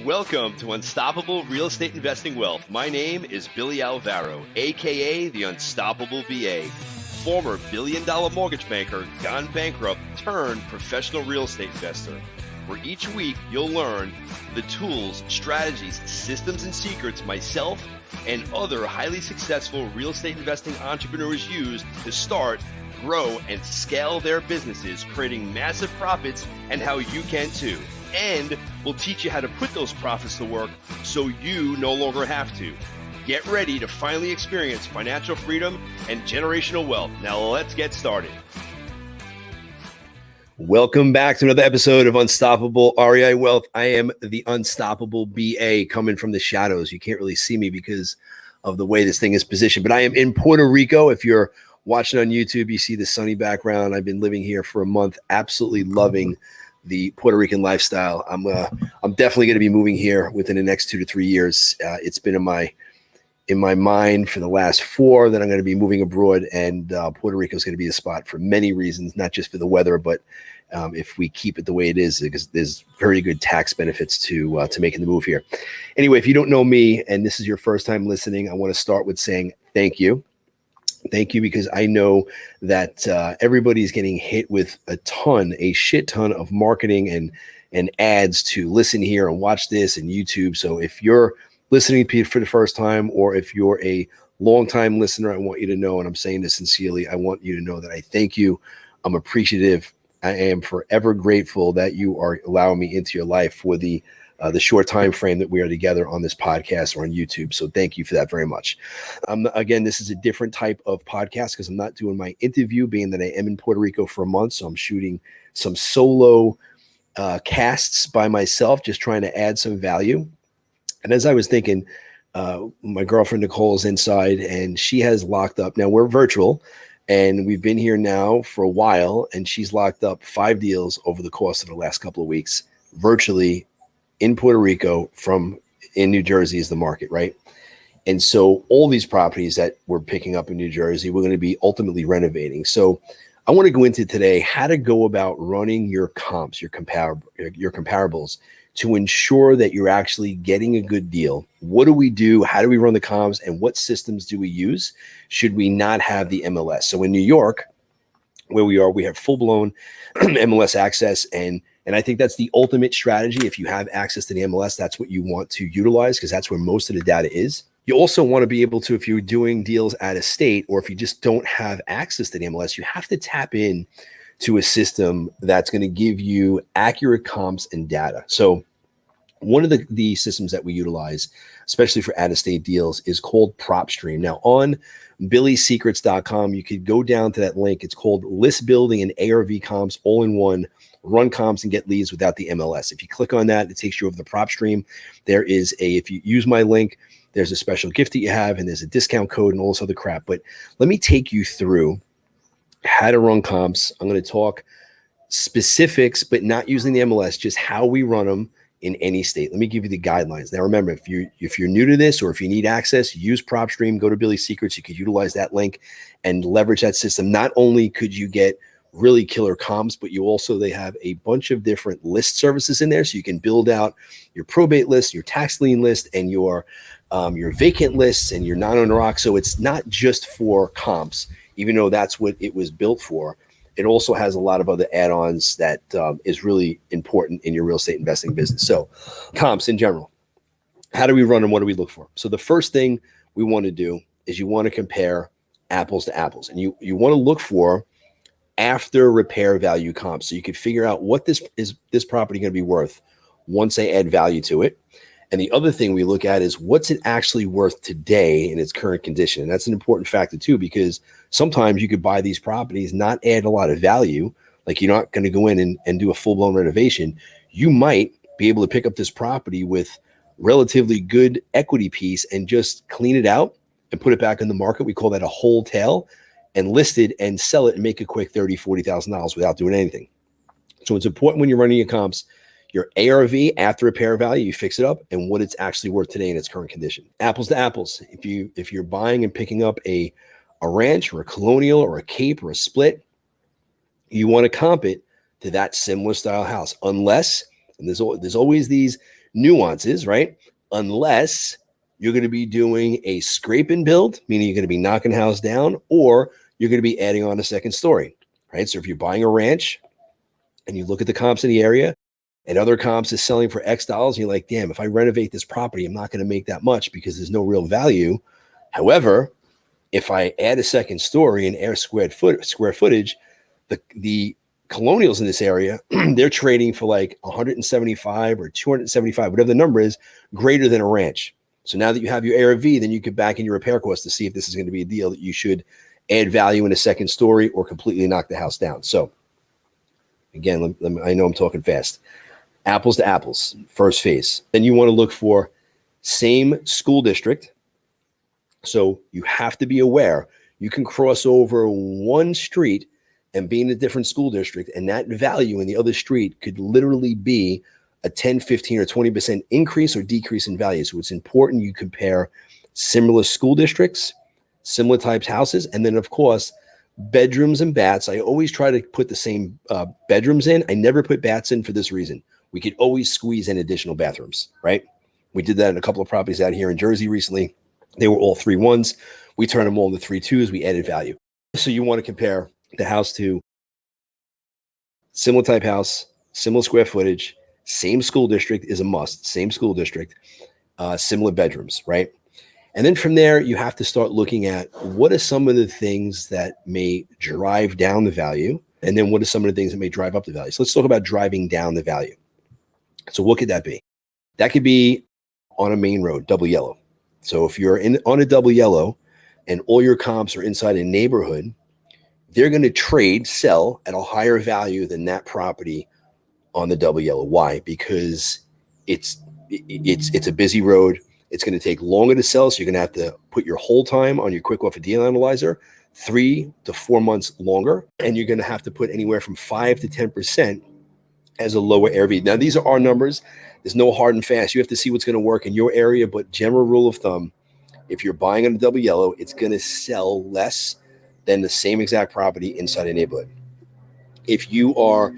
Welcome to Unstoppable Real Estate Investing Wealth. My name is Billy Alvaro, aka the Unstoppable VA, former billion-dollar mortgage banker gone bankrupt turned professional real estate investor. Where each week you'll learn the tools, strategies, systems, and secrets myself and other highly successful real estate investing entrepreneurs use to start, grow, and scale their businesses, creating massive profits, and how you can too. And we'll teach you how to put those profits to work so you no longer have to. Get ready to finally experience financial freedom and generational wealth. Now let's get started. Welcome back to another episode of Unstoppable REI Wealth. I am the Unstoppable BA coming from the shadows. You can't really see me because of the way this thing is positioned, but I am in Puerto Rico. If you're watching on YouTube, you see the sunny background. I've been living here for a month, absolutely loving the Puerto Rican lifestyle. I'm definitely going to be moving here within the next 2 to 3 years. It's been in my mind for the last 4 that I'm going to be moving abroad, and Puerto Rico is going to be a spot for many reasons, not just for the weather, but if we keep it the way it is, because there's very good tax benefits to making the move here. Anyway, if you don't know me and this is your first time listening, I want to start with saying thank you. Thank you, because I know that everybody's getting hit with a shit ton of marketing and ads to listen here and watch this and YouTube. So if you're listening for the first time, or if you're a long-time listener, I want you to know, and I'm saying this sincerely, I want you to know that I thank you. I'm appreciative. I am forever grateful that you are allowing me into your life for the short time frame that we are together on this podcast or on YouTube. So thank you for that very much. Again, this is a different type of podcast because I'm not doing my interview, being that I am in Puerto Rico for a month. So I'm shooting some solo casts by myself, just trying to add some value. And as I was thinking, my girlfriend Nicole is inside and she has locked up. Now we're virtual and we've been here now for a while, and she's locked up 5 deals over the course of the last couple of weeks, virtually in Puerto Rico. From in New Jersey is the market, right? And so all these properties that we're picking up in New Jersey, we're going to be ultimately renovating. So I want to go into today how to go about running your comps, your comparables, to ensure that you're actually getting a good deal. What do we do? How do we run the comps? And what systems do we use should we not have the MLS? So in New York, where we are, we have full-blown MLS access, and I think that's the ultimate strategy. If you have access to the MLS, that's what you want to utilize, because that's where most of the data is. You also want to be able to, if you're doing deals out of state, or if you just don't have access to the MLS, you have to tap in to a system that's going to give you accurate comps and data. So one of the systems that we utilize, especially for out-of-state deals, is called PropStream. Now on billysecrets.com, you could go down to that link. It's called List Building and ARV Comps all in one. Run comps and get leads without the MLS. If you click on that, it takes you over the PropStream. If you use my link, there's a special gift that you have, and there's a discount code and all this other crap. But let me take you through how to run comps. I'm going to talk specifics, but not using the MLS, just how we run them in any state. Let me give you the guidelines. Now, remember, if you're new to this, or if you need access, use PropStream, go to Billy Secrets. You could utilize that link and leverage that system. Not only could you get really killer comps, but they have a bunch of different list services in there. So you can build out your probate list, your tax lien list, and your vacant lists and your non-owner occ. So it's not just for comps, even though that's what it was built for. It also has a lot of other add-ons that is really important in your real estate investing business. So comps in general, how do we run them? What do we look for? So the first thing we want to do is you want to compare apples to apples, and you want to look for after repair value comps. So you can figure out what this property going to be worth once I add value to it. And the other thing we look at is what's it actually worth today in its current condition. And that's an important factor too, because sometimes you could buy these properties, not add a lot of value. Like you're not going to go in and do a full-blown renovation. You might be able to pick up this property with relatively good equity piece and just clean it out and put it back in the market. We call that a whole tail, and list it and sell it and make a quick $30,000, $40,000 without doing anything. So it's important when you're running your comps, your ARV after repair value, you fix it up, and what it's actually worth today in its current condition. Apples to apples. If you're buying and picking up a ranch or a colonial or a cape or a split, you want to comp it to that similar style house, unless, and there's always these nuances, right? Unless you're going to be doing a scrape and build, meaning you're going to be knocking the house down, or you're going to be adding on a second story, right? So if you're buying a ranch and you look at the comps in the area and other comps is selling for X dollars, and you're like, damn, if I renovate this property, I'm not going to make that much because there's no real value. However, if I add a second story and air square footage, the colonials in this area, they're trading for like 175 or 275, whatever the number is, greater than a ranch. So now that you have your ARV, then you could back in your repair costs to see if this is going to be a deal that you should add value in a second story or completely knock the house down. So again, I know I'm talking fast. Apples to apples, first phase. Then you want to look for same school district. So you have to be aware you can cross over one street and be in a different school district, and that value in the other street could literally be a 10, 15, or 20% increase or decrease in value. So it's important you compare similar school districts, similar types houses, and then, of course, bedrooms and baths. I always try to put the same bedrooms in. I never put baths in for this reason. We could always squeeze in additional bathrooms, right? We did that in a couple of properties out here in Jersey recently. They were all 3-1s. We turned them all into 3-2s. We added value. So you want to compare the house to similar type house, similar square footage, same school district is a must, same school district, similar bedrooms, right? And then from there, you have to start looking at what are some of the things that may drive down the value, and then what are some of the things that may drive up the value. So let's talk about driving down the value. So what could that be? That could be on a main road, double yellow. So if you're on a double yellow and all your comps are inside a neighborhood, they're going to sell at a higher value than that property on the double yellow. Why? Because it's a busy road. It's going to take longer to sell. So you're going to have to put your hold time on your quick offer deal analyzer 3 to 4 months longer. And you're going to have to put anywhere from 5 to 10% as a lower ARV. Now, these are our numbers. There's no hard and fast. You have to see what's going to work in your area. But general rule of thumb, if you're buying on a double yellow, it's going to sell less than the same exact property inside a neighborhood. If you are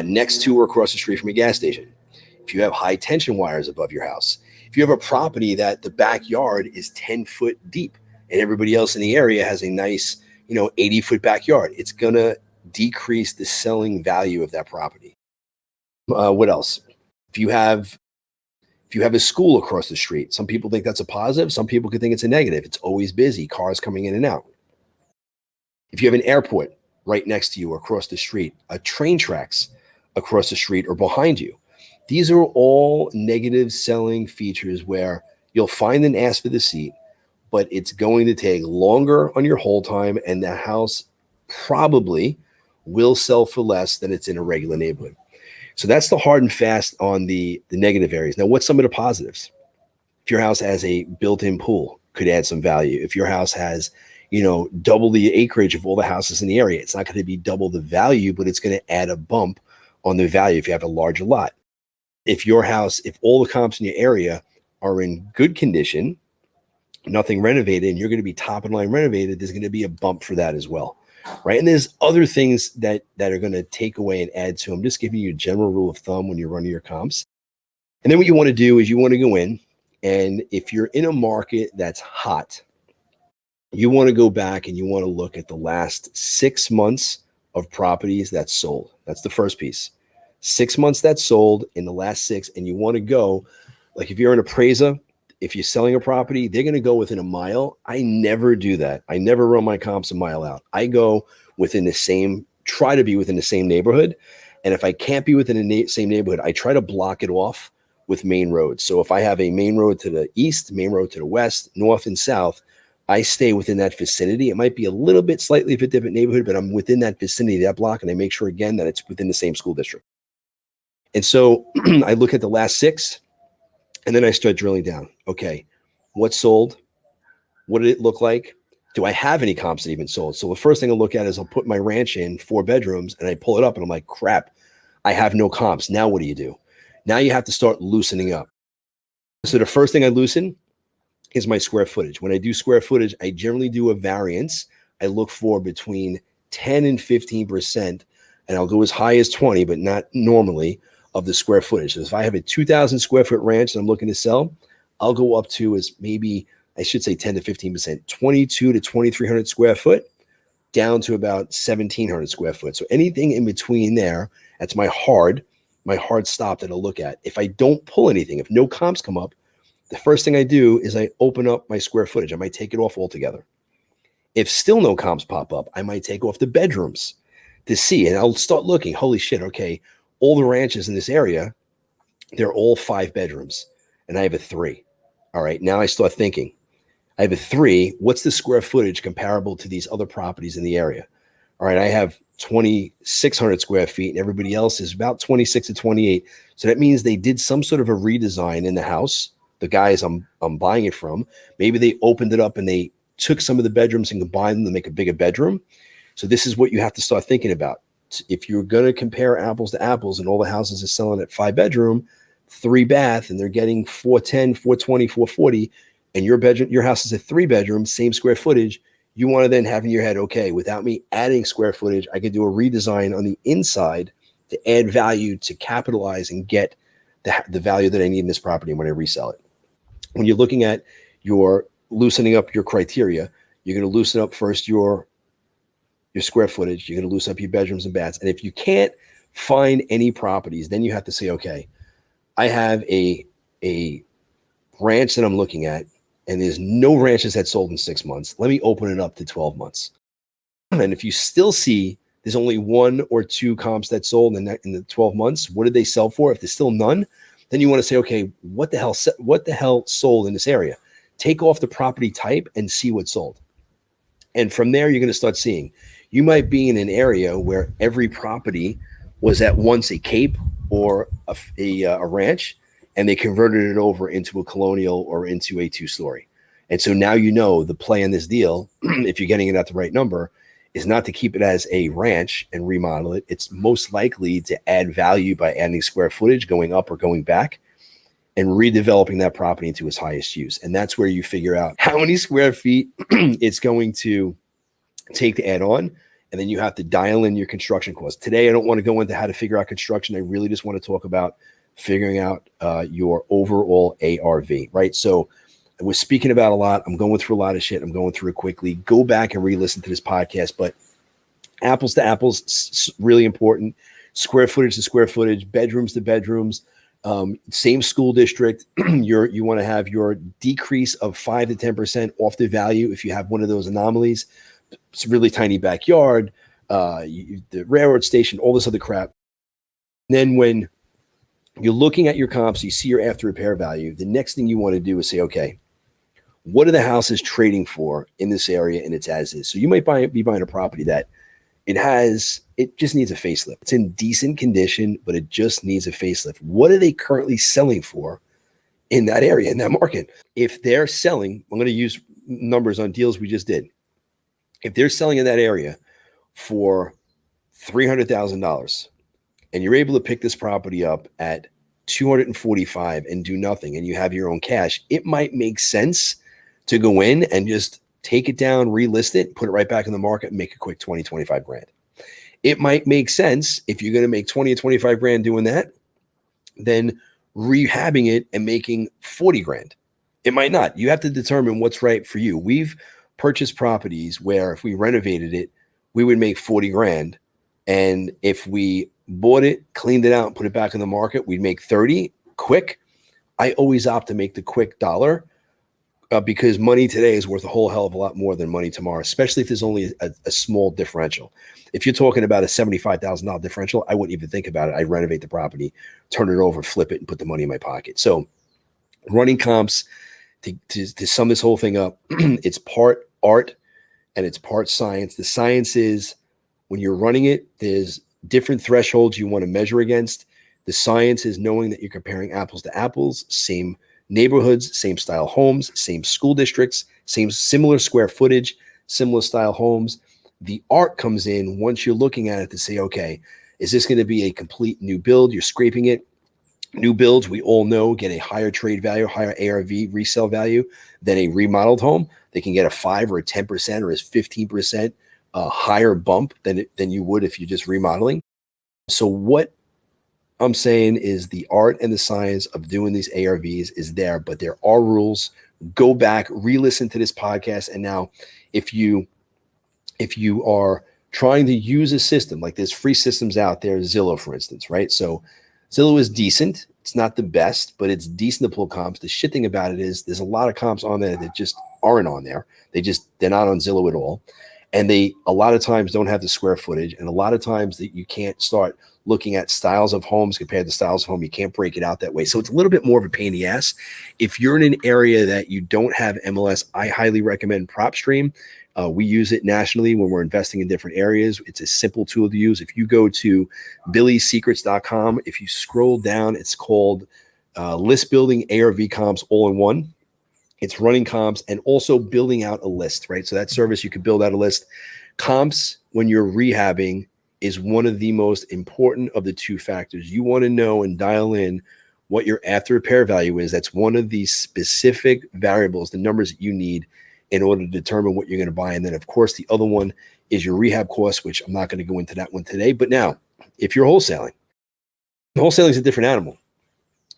next to or across the street from a gas station, if you have high tension wires above your house, if you have a property that the backyard is 10 foot deep and everybody else in the area has a nice, 80-foot backyard, it's going to decrease the selling value of that property. What else? If you have a school across the street, some people think that's a positive. Some people could think it's a negative. It's always busy, cars coming in and out. If you have an airport right next to you or across the street, train tracks across the street or behind you, these are all negative selling features where you'll find an ask for the seat, but it's going to take longer on your hold time, and the house probably will sell for less than it's in a regular neighborhood. So that's the hard and fast on the negative areas. Now, what's some of the positives? If your house has a built-in pool, could add some value. If your house has, double the acreage of all the houses in the area, it's not going to be double the value, but it's going to add a bump on the value if you have a larger lot. If all the comps in your area are in good condition, nothing renovated, and you're going to be top of line renovated, there's going to be a bump for that as well. Right. And there's other things that are going to take away and add to them. Just giving you a general rule of thumb when you're running your comps. And then what you want to do is you want to go in, and if you're in a market that's hot, you want to go back and you want to look at the last 6 months of properties that sold. That's the first piece. 6 months that sold in the last 6. And you want to go, like if you're an appraiser, if you're selling a property, they're going to go within a mile. I never do that. I never run my comps a mile out. I go try to be within the same neighborhood. And if I can't be within the same neighborhood, I try to block it off with main roads. So if I have a main road to the east, main road to the west, north and south, I stay within that vicinity. It might be a little bit slightly of a different neighborhood, but I'm within that vicinity, that block, and I make sure again that it's within the same school district. And so I look at the last 6. And then I start drilling down. Okay, what sold? What did it look like? Do I have any comps that even sold? So the first thing I look at is I'll put my ranch in 4 bedrooms and I pull it up and I'm like, crap, I have no comps. Now what do? Now you have to start loosening up. So the first thing I loosen is my square footage. When I do square footage, I generally do a variance. I look for between 10 and 15%, and I'll go as high as 20, but not normally, of the square footage. So if I have a 2,000 square foot ranch that I'm looking to sell, I'll go up to as maybe, I should say 10 to 15%, 22 to 2,300 square foot down to about 1,700 square foot. So anything in between there, that's my hard stop that I'll look at. If I don't pull anything, if no comps come up, the first thing I do is I open up my square footage. I might take it off altogether. If still no comps pop up, I might take off the bedrooms to see, and I'll start looking, holy shit, okay, all the ranches in this area, they're all 5 bedrooms, and I have a 3. All right, now I start thinking, I have a 3, what's the square footage comparable to these other properties in the area? All right, I have 2,600 square feet, and everybody else is about 26 to 28. So that means they did some sort of a redesign in the house, the guys I'm buying it from. Maybe they opened it up and they took some of the bedrooms and combined them to make a bigger bedroom. So this is what you have to start thinking about. If you're going to compare apples to apples and all the houses are selling at 5 bedroom, 3 bath, and they're getting 410, 420, 440, and your house is a 3 bedroom, same square footage, you want to then have in your head, okay, without me adding square footage, I could do a redesign on the inside to add value, to capitalize and get the value that I need in this property when I resell it. When you're looking at your loosening up your criteria, you're going to loosen up first your square footage. You're going to loosen up your bedrooms and baths. And if you can't find any properties, then you have to say, okay, I have a ranch that I'm looking at, and there's no ranches that sold in 6 months. Let me open it up to 12 months. And if you still see there's only 1 or 2 comps that sold in the 12 months, what did they sell for? If there's still none, then you want to say, okay, what the hell sold in this area? Take off the property type and see what sold. And from there, you're going to start seeing. You might be in an area where every property was at once a cape or a ranch, and they converted it over into a colonial or into a 2-story. And so now you know the play in this deal, if you're getting it at the right number, is not to keep it as a ranch and remodel it. It's most likely to add value by adding square footage, going up or going back, and redeveloping that property into its highest use. And that's where you figure out how many square feet it's going to take to add on. And then you have to dial in your construction costs. Today, I don't want to go into how to figure out construction. I really just want to talk about figuring out your overall ARV, right? So we're speaking about a lot. I'm going through a lot of shit. I'm going through it quickly. Go back and re-listen to this podcast. But apples to apples, really important. Square footage to square footage, bedrooms to bedrooms, same school district. You want to have your decrease of 5 to 10% off the value if you have one of those anomalies. It's a really tiny backyard, the railroad station, all this other crap. And then when you're looking at your comps, you see your after repair value. The next thing you want to do is say, okay, what are the houses trading for in this area and it's as is? So you might be buying a property that it just needs a facelift. It's in decent condition, but it just needs a facelift. What are they currently selling for in that area, in that market? If they're selling, I'm going to use numbers on deals we just did. If they're selling in that area for $300,000 and you're able to pick this property up at $245,000 and do nothing, and you have your own cash, it might make sense to go in and just take it down, relist it, put it right back in the market, and make a quick 20, 25 grand. It might make sense if you're going to make 20 or 25 grand doing that, then rehabbing it and making 40 grand. It might not. You have to determine what's right for you. We've purchased properties where if we renovated it, we would make 40 grand. And if we bought it, cleaned it out, and put it back in the market, we'd make 30 quick. I always opt to make the quick dollar because money today is worth a whole hell of a lot more than money tomorrow, especially if there's only a small differential. If you're talking about a $75,000 differential, I wouldn't even think about it. I'd renovate the property, turn it over, flip it, and put the money in my pocket. So running comps, to sum this whole thing up, it's part art and it's part science. The science is when you're running it, there's different thresholds you want to measure against. The science is knowing that you're comparing apples to apples, same neighborhoods, same style homes, same school districts, similar square footage, similar style homes. The art comes in once you're looking at it to say, okay, is this going to be a complete new build? You're scraping it. New builds, we all know, get a higher trade value, higher ARV resale value than a remodeled home. They can get a 5 or a 10% or a 15% higher bump than you would if you're just remodeling. So what I'm saying is the art and the science of doing these ARVs is there, but there are rules. Go back, re-listen to this podcast. And now if you are trying to use a system, like there's free systems out there, Zillow, for instance, right? So Zillow is decent. It's not the best, but it's decent to pull comps. The shit thing about it is there's a lot of comps on there that just aren't on there. They're not on Zillow at all. And they a lot of times don't have the square footage. And a lot of times that you can't start looking at styles of homes compared to styles of home. You can't break it out that way. So it's a little bit more of a pain in the ass. If you're in an area that you don't have MLS, I highly recommend PropStream. We use it nationally when we're investing in different areas. It's a simple tool to use. If you go to billysecrets.com, if you scroll down, it's called List Building ARV Comps All in One. It's running comps and also building out a list, right? So that service, you can build out a list. Comps, when you're rehabbing, is one of the most important of the two factors. You want to know and dial in what your after repair value is. That's one of the specific variables, the numbers that you need in order to determine what you're going to buy. And then, of course, the other one is your rehab cost, which I'm not going to go into that one today. But now, if you're wholesaling is a different animal.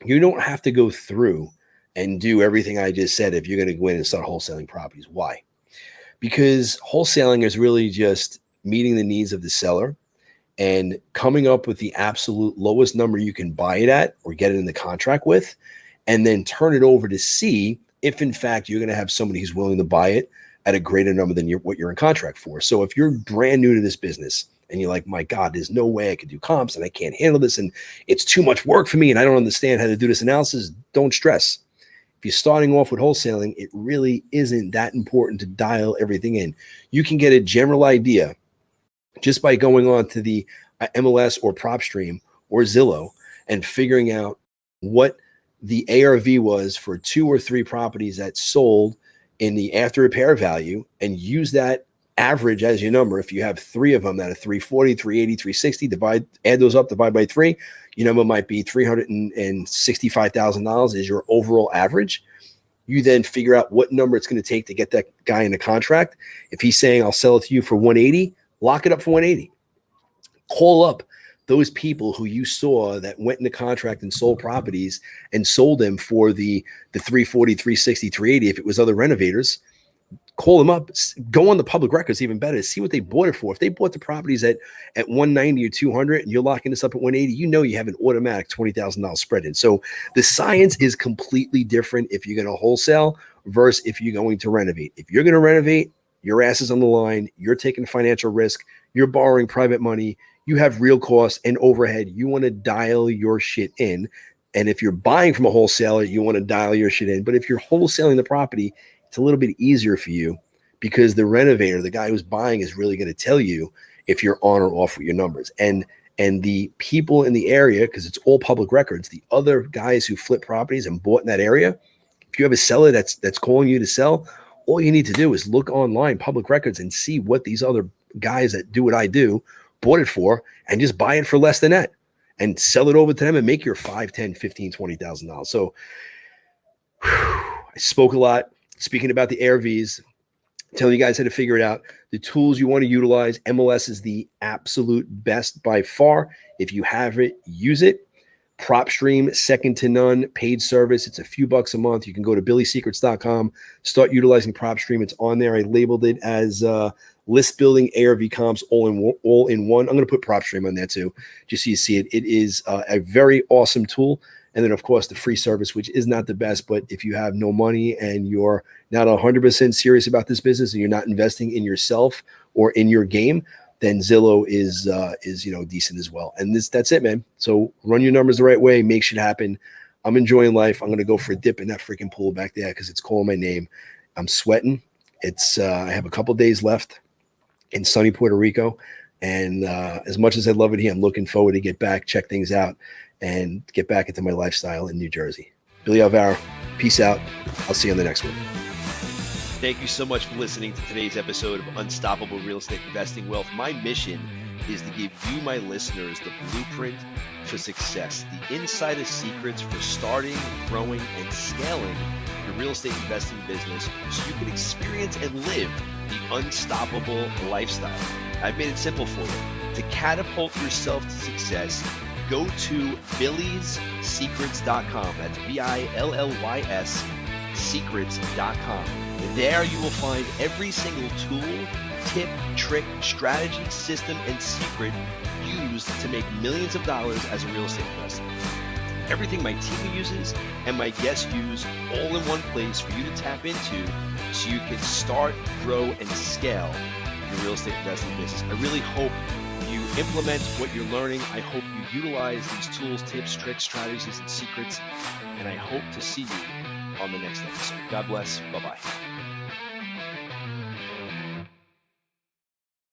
You don't have to go through and do everything I just said if you're going to go in and start wholesaling properties. Why? Because wholesaling is really just meeting the needs of the seller and coming up with the absolute lowest number you can buy it at or get it in the contract with, and then turn it over to see if, in fact, you're going to have somebody who's willing to buy it at a greater number than what you're in contract for. So if you're brand new to this business and you're like, my God, there's no way I could do comps and I can't handle this and it's too much work for me and I don't understand how to do this analysis, don't stress. If you're starting off with wholesaling, it really isn't that important to dial everything in. You can get a general idea just by going on to the MLS or PropStream or Zillow and figuring out what the ARV was for 2 or 3 properties that sold in the after repair value and use that average as your number. If you have 3 of them that are 340, 380, 360, add those up, divide by 3, your number might be $365,000 is your overall average. You then figure out what number it's going to take to get that guy in the contract. If he's saying, I'll sell it to you for 180, lock it up for 180. Call up those people who you saw that went into contract and sold properties and sold them for the 340, 360, 380. If it was other renovators, call them up, go on the public records, even better, see what they bought it for. If they bought the properties at 190 or 200 and you're locking this up at 180, you know you have an automatic $20,000 spread in. So the science is completely different if you're going to wholesale versus if you're going to renovate. If you're going to renovate, your ass is on the line, you're taking financial risk, you're borrowing private money, you have real costs and overhead. You want to dial your shit in. And if you're buying from a wholesaler, you want to dial your shit in. But if you're wholesaling the property, it's a little bit easier for you because the renovator, the guy who's buying, is really going to tell you if you're on or off with your numbers. And the people in the area, because it's all public records, the other guys who flip properties and bought in that area, if you have a seller that's calling you to sell, all you need to do is look online, public records, and see what these other guys that do what I do bought it for, and just buy it for less than that and sell it over to them and make your $5,000, $10,000, $15,000, $20,000. So I spoke a lot speaking about the ARVs, telling you guys how to figure it out, the tools you want to utilize. MLS is the absolute best by far. If you have it, use it. PropStream, second to none, paid service. It's a few bucks a month. You can go to billysecrets.com, start utilizing PropStream. It's on there. I labeled it as List Building ARV Comps all in one. I'm going to put PropStream on there too, just so you see it. It is a very awesome tool. And then, of course, the free service, which is not the best. But if you have no money and you're not 100% serious about this business and you're not investing in yourself or in your game, then Zillow is decent as well. And that's it, man. So run your numbers the right way, make shit happen. I'm enjoying life. I'm gonna go for a dip in that freaking pool back there because it's calling my name. I'm sweating. It's I have a couple days left in sunny Puerto Rico, and as much as I love it here, I'm looking forward to get back, check things out, and get back into my lifestyle in New Jersey. Billy Alvaro, peace out. I'll see you on the next one. Thank you so much for listening to today's episode of Unstoppable Real Estate Investing Wealth. My mission is to give you, my listeners, the blueprint for success, the insider secrets for starting, growing, and scaling your real estate investing business so you can experience and live the unstoppable lifestyle. I've made it simple for you to catapult yourself to success go to billyssecrets.com. That's BILLYS secrets.com. There you will find every single tool, tip, trick, strategy, system, and secret used to make millions of dollars as a real estate investor. Everything my team uses and my guests use all in one place for you to tap into so you can start, grow, and scale your real estate investing business. I really hope you implement what you're learning. I hope you utilize these tools, tips, tricks, strategies, and secrets. And I hope to see you on the next episode. God bless. Bye-bye.